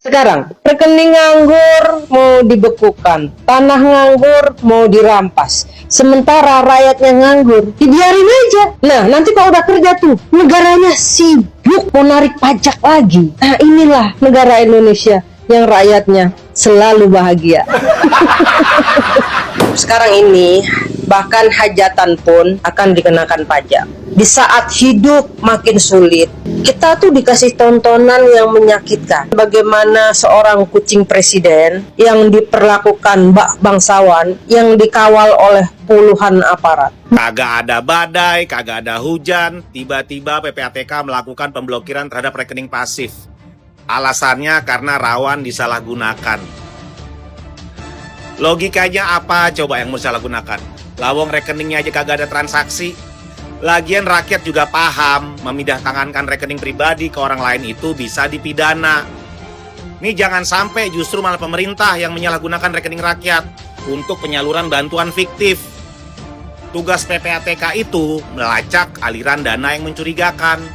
Sekarang, rekening nganggur mau dibekukan, tanah nganggur mau dirampas. Sementara rakyatnya nganggur, dibiarin aja. Nah, nanti kalau udah kerja tuh, negaranya sibuk mau narik pajak lagi. Nah, inilah negara Indonesia yang rakyatnya selalu bahagia. Sekarang ini, bahkan hajatan pun akan dikenakan pajak. Di saat hidup makin sulit, kita tuh dikasih tontonan yang menyakitkan. Bagaimana seorang kucing presiden yang diperlakukan bangsawan yang dikawal oleh puluhan aparat. Kagak ada badai, kagak ada hujan, tiba-tiba PPATK melakukan pemblokiran terhadap rekening pasif. Alasannya karena rawan disalahgunakan. Logikanya apa coba yang mau disalahgunakan? Lawang rekeningnya aja kagak ada transaksi. Lagian rakyat juga paham, memindahtangankan rekening pribadi ke orang lain itu bisa dipidana. Ini jangan sampai justru malah pemerintah yang menyalahgunakan rekening rakyat untuk penyaluran bantuan fiktif. Tugas PPATK itu melacak aliran dana yang mencurigakan,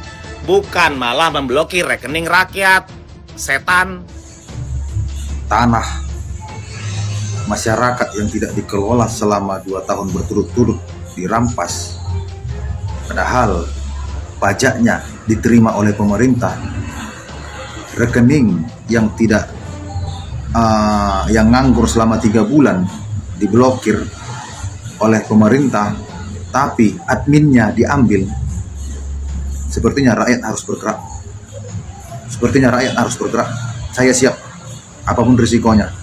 bukan malah memblokir rekening rakyat. Setan. Tanah masyarakat yang tidak dikelola selama 2 tahun berturut-turut dirampas. Padahal pajaknya diterima oleh pemerintah, rekening yang tidak yang nganggur selama 3 bulan diblokir oleh pemerintah, tapi adminnya diambil. Sepertinya rakyat harus bergerak. Saya siap apapun risikonya.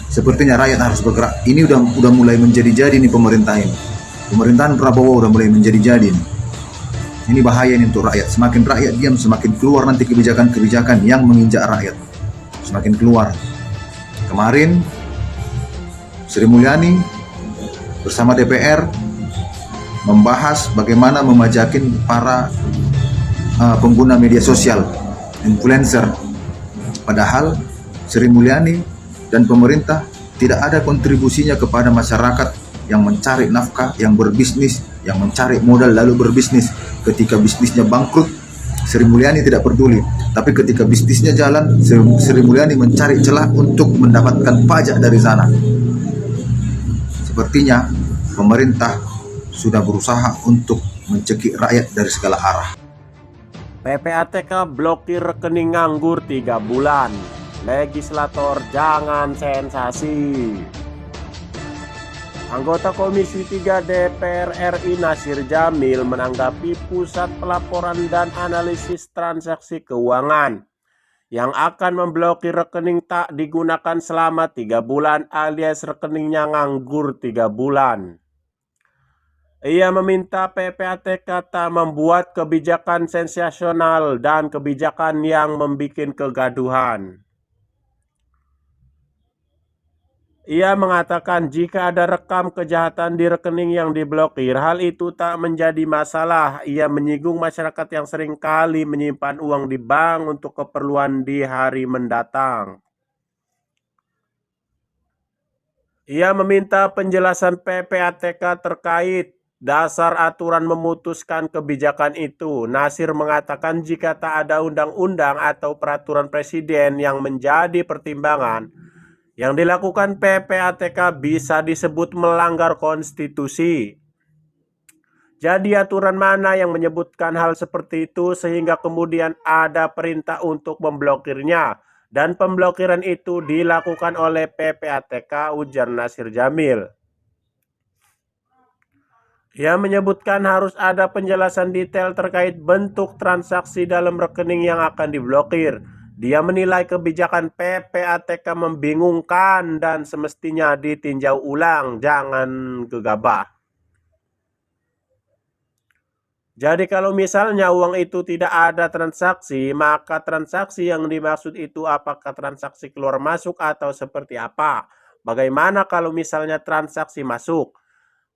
Sepertinya rakyat harus bergerak. Ini udah mulai menjadi-jadi nih pemerintah ini. Pemerintahan Prabowo udah mulai menjadi-jadi nih. Ini bahaya nih untuk rakyat. Semakin rakyat diam, semakin keluar nanti kebijakan-kebijakan yang menginjak rakyat. Semakin keluar. Kemarin Sri Mulyani bersama DPR membahas bagaimana memajakin para pengguna media sosial, influencer. Padahal Sri Mulyani dan pemerintah tidak ada kontribusinya kepada masyarakat yang mencari nafkah, yang berbisnis, yang mencari modal lalu berbisnis. Ketika bisnisnya bangkrut, Sri Mulyani tidak peduli. Tapi ketika bisnisnya jalan, Sri Mulyani mencari celah untuk mendapatkan pajak dari sana. Sepertinya pemerintah sudah berusaha untuk mencekik rakyat dari segala arah. PPATK blokir rekening nganggur 3 bulan. Legislator jangan sensasi. Anggota Komisi 3 DPR RI Nasir Jamil menanggapi Pusat Pelaporan dan Analisis Transaksi Keuangan yang akan memblokir rekening tak digunakan selama 3 bulan alias rekeningnya nganggur 3 bulan. Ia meminta PPATK tak membuat kebijakan sensasional dan kebijakan yang membuat kegaduhan. Ia mengatakan jika ada rekam kejahatan di rekening yang diblokir, hal itu tak menjadi masalah. Ia menyinggung masyarakat yang sering kali menyimpan uang di bank untuk keperluan di hari mendatang. Ia meminta penjelasan PPATK terkait dasar aturan memutuskan kebijakan itu. Nasir mengatakan jika tak ada undang-undang atau peraturan presiden yang menjadi pertimbangan, yang dilakukan PPATK bisa disebut melanggar konstitusi. Jadi aturan mana yang menyebutkan hal seperti itu sehingga kemudian ada perintah untuk memblokirnya, dan pemblokiran itu dilakukan oleh PPATK, ujar Nasir Jamil. Ia menyebutkan harus ada penjelasan detail terkait bentuk transaksi dalam rekening yang akan diblokir. Dia menilai kebijakan PPATK membingungkan dan semestinya ditinjau ulang, jangan gegabah. Jadi kalau misalnya uang itu tidak ada transaksi, maka transaksi yang dimaksud itu apakah transaksi keluar masuk atau seperti apa? Bagaimana kalau misalnya transaksi masuk?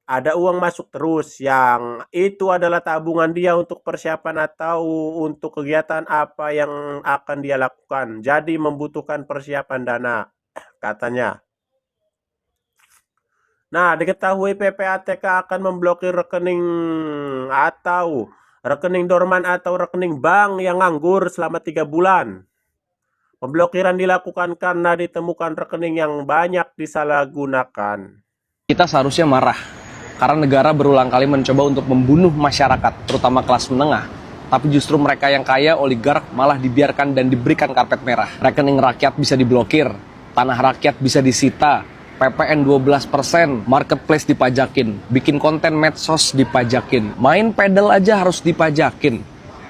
Ada uang masuk terus yang itu adalah tabungan dia untuk persiapan atau untuk kegiatan apa yang akan dia lakukan. Jadi membutuhkan persiapan dana, katanya. Nah, diketahui PPATK akan memblokir rekening atau rekening dorman atau rekening bank yang nganggur selama 3 bulan. Pemblokiran dilakukan karena ditemukan rekening yang banyak disalahgunakan. Kita seharusnya marah karena negara berulang kali mencoba untuk membunuh masyarakat, terutama kelas menengah. Tapi justru mereka yang kaya, oligark, malah dibiarkan dan diberikan karpet merah. Rekening rakyat bisa diblokir, tanah rakyat bisa disita, PPN 12%, marketplace dipajakin, bikin konten medsos dipajakin, main pedal aja harus dipajakin.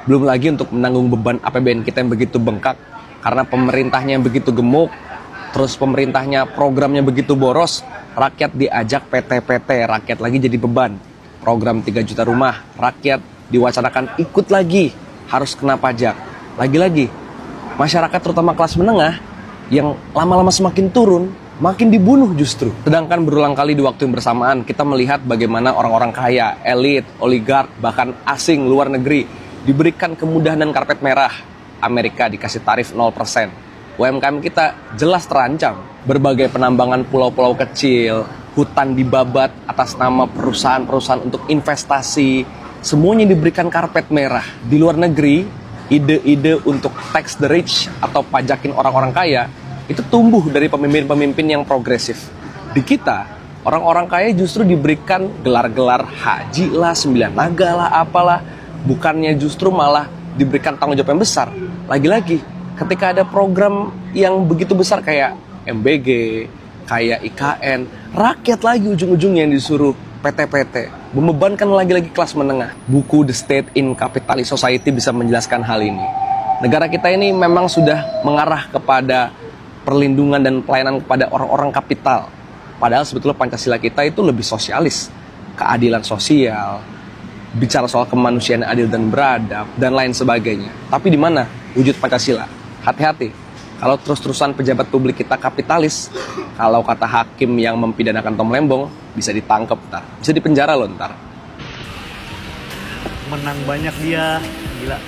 Belum lagi untuk menanggung beban APBN kita yang begitu bengkak, karena pemerintahnya yang begitu gemuk, terus pemerintahnya programnya begitu boros, rakyat diajak PT-PT, rakyat lagi jadi beban. Program 3 juta rumah, rakyat diwacanakan ikut lagi, harus kena pajak. Lagi-lagi, masyarakat terutama kelas menengah yang lama-lama semakin turun, makin dibunuh justru. Sedangkan berulang kali di waktu yang bersamaan, kita melihat bagaimana orang-orang kaya, elit, oligark, bahkan asing luar negeri, diberikan kemudahan dan karpet merah. Amerika dikasih tarif 0%. UMKM kita jelas terancam. Berbagai penambangan pulau-pulau kecil, hutan dibabat atas nama perusahaan-perusahaan untuk investasi, semuanya diberikan karpet merah. Di luar negeri, ide-ide untuk tax the rich atau pajakin orang-orang kaya itu tumbuh dari pemimpin-pemimpin yang progresif. Di kita, orang-orang kaya justru diberikan gelar-gelar haji lah, 9 naga lah, apalah. Bukannya justru malah diberikan tanggung jawab yang besar. Lagi-lagi, ketika ada program yang begitu besar kayak MBG, kayak IKN, rakyat lagi ujung-ujungnya yang disuruh PT-PT, membebankan lagi-lagi kelas menengah. Buku The State in Capitalist Society bisa menjelaskan hal ini. Negara kita ini memang sudah mengarah kepada perlindungan dan pelayanan kepada orang-orang kapital. Padahal sebetulnya Pancasila kita itu lebih sosialis, keadilan sosial, bicara soal kemanusiaan adil dan beradab, dan lain sebagainya. Tapi di mana wujud Pancasila? Hati-hati, kalau terus-terusan pejabat publik kita kapitalis, kalau kata hakim yang mempidanakan Tom Lembong, bisa ditangkap ntar, bisa dipenjara loh ntar. Menang banyak dia, gila.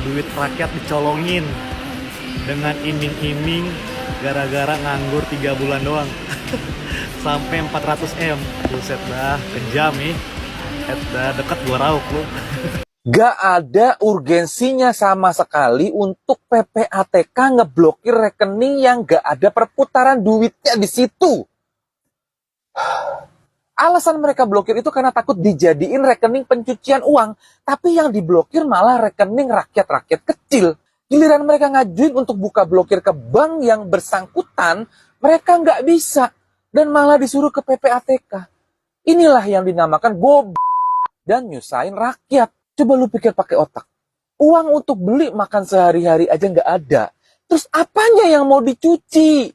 Duit rakyat dicolongin dengan iming-iming gara-gara nganggur 3 bulan doang. Sampai 400 M. Buset dah, kejam nih. Deket gua rauk lu. Gak ada urgensinya sama sekali untuk PPATK ngeblokir rekening yang gak ada perputaran duitnya di situ. Alasan mereka blokir itu karena takut dijadiin rekening pencucian uang. Tapi yang diblokir malah rekening rakyat-rakyat kecil. Giliran mereka ngajuin untuk buka blokir ke bank yang bersangkutan, mereka nggak bisa. Dan malah disuruh ke PPATK. Inilah yang dinamakan dan nyusahin rakyat. Coba lu pikir pakai otak. Uang untuk beli makan sehari-hari aja nggak ada. Terus apanya yang mau dicuci?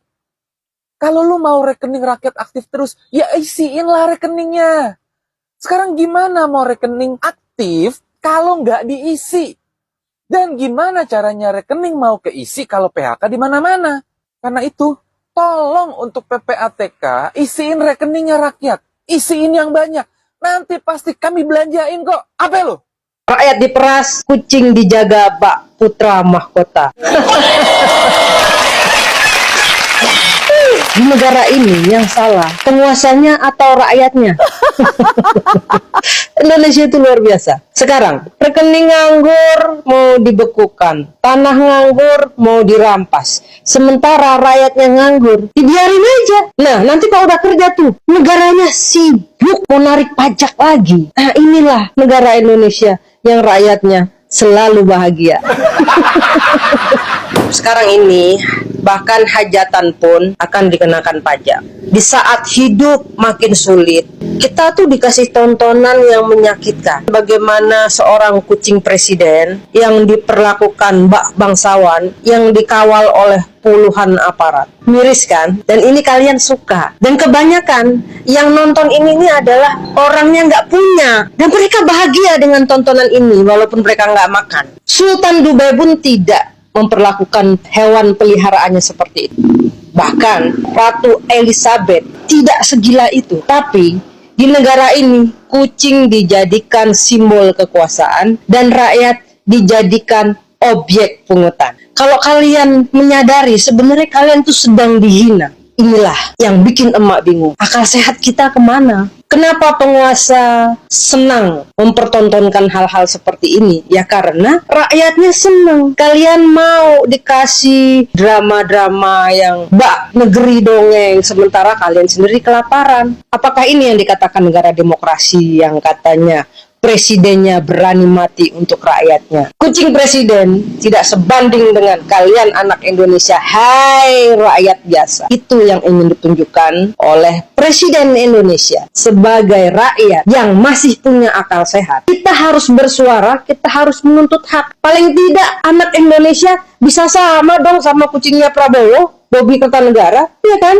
Kalau lu mau rekening rakyat aktif terus, ya isiinlah rekeningnya. Sekarang gimana mau rekening aktif kalau nggak diisi? Dan gimana caranya rekening mau keisi kalau PHK di mana-mana? Karena itu, tolong untuk PPATK isiin rekeningnya rakyat. Isiin yang banyak. Nanti pasti kami belanjain kok. Apa lo? Rakyat diperas, kucing dijaga bak putra mahkota. Di negara ini yang salah, penguasanya atau rakyatnya? Indonesia itu luar biasa. Sekarang, rekening nganggur mau dibekukan, tanah nganggur mau dirampas. Sementara rakyatnya nganggur, dibiarin aja. Nah, nanti kalau udah kerja tuh, negaranya sibuk mau narik pajak lagi. Nah, inilah negara Indonesia yang rakyatnya selalu bahagia. Sekarang ini bahkan hajatan pun akan dikenakan pajak. Di saat hidup makin sulit, kita tuh dikasih tontonan yang menyakitkan. Bagaimana seorang kucing presiden yang diperlakukan bak bangsawan yang dikawal oleh puluhan aparat. Miris kan? Dan ini kalian suka. Dan kebanyakan yang nonton ini adalah orangnya nggak punya. Dan mereka bahagia dengan tontonan ini walaupun mereka nggak makan. Sultan Dubai pun tidak memperlakukan hewan peliharaannya seperti itu. Bahkan Ratu Elizabeth tidak segila itu. Tapi di negara ini kucing dijadikan simbol kekuasaan dan rakyat dijadikan objek pungutan. Kalau kalian menyadari sebenarnya kalian tuh sedang dihina, inilah yang bikin emak bingung. Akal sehat kita kemana? Kenapa penguasa senang mempertontonkan hal-hal seperti ini? Ya karena rakyatnya senang. Kalian mau dikasih drama-drama yang bak negeri dongeng, sementara kalian sendiri kelaparan. Apakah ini yang dikatakan negara demokrasi yang katanya presidennya berani mati untuk rakyatnya? Kucing presiden tidak sebanding dengan kalian anak Indonesia. Hai rakyat biasa. Itu yang ingin ditunjukkan oleh Presiden Indonesia sebagai rakyat yang masih punya akal sehat. Kita harus bersuara, kita harus menuntut hak. Paling tidak anak Indonesia bisa sama dong sama kucingnya Prabowo, Bobi Kertanegara, ya kan?